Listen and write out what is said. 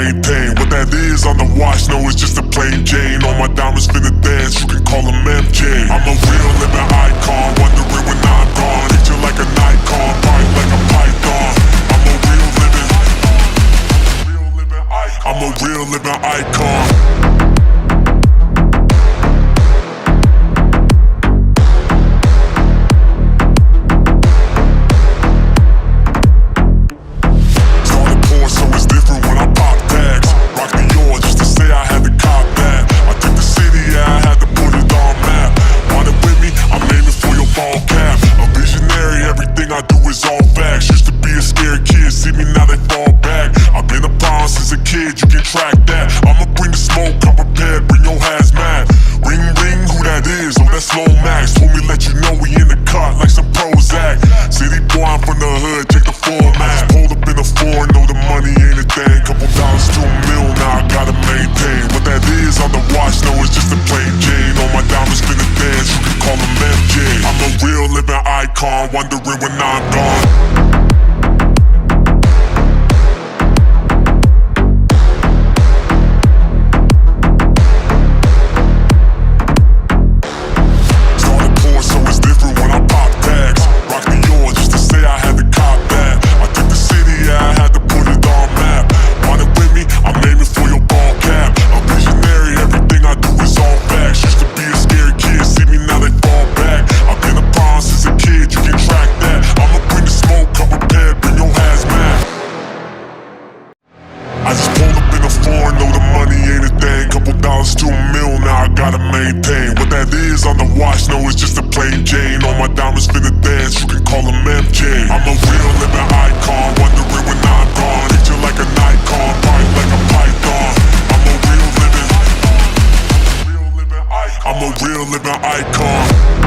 maintain. What that is on the watch, no, it's just a plain Jane. All my diamonds finna dance, you can call them MJ. I'm a real living icon, wondering when I'm gone. Picture like a Nikon, bite like a python. I'm a real living icon. I do is all facts. Used to be a scared kid, see me now they fall back. I've been a pawn since a kid, you can track that. I'ma bring the smoke, come prepared, bring your hazmat. Ring ring, who that is? Oh, that's Low Max. Told me let you know we in the cut like some Prozac. City boy, I'm from the hood, take the format. Pulled up in a foreign, know the money ain't a thing. Couple dollars to a mil, now I gotta maintain. What that is on the watch, no, it's just a plain Jane. All my diamonds finna dance, you can call them MJ. I'm a real living icon, wondering when I'm gone. To a mil, now I gotta maintain. What that is on the watch, no, it's just a plain Jane. All my diamonds finna dance, you can call them MJ. I'm a real living icon, wondering when I'm gone. Picture like a Nikon, bite like a python. I'm a real living icon.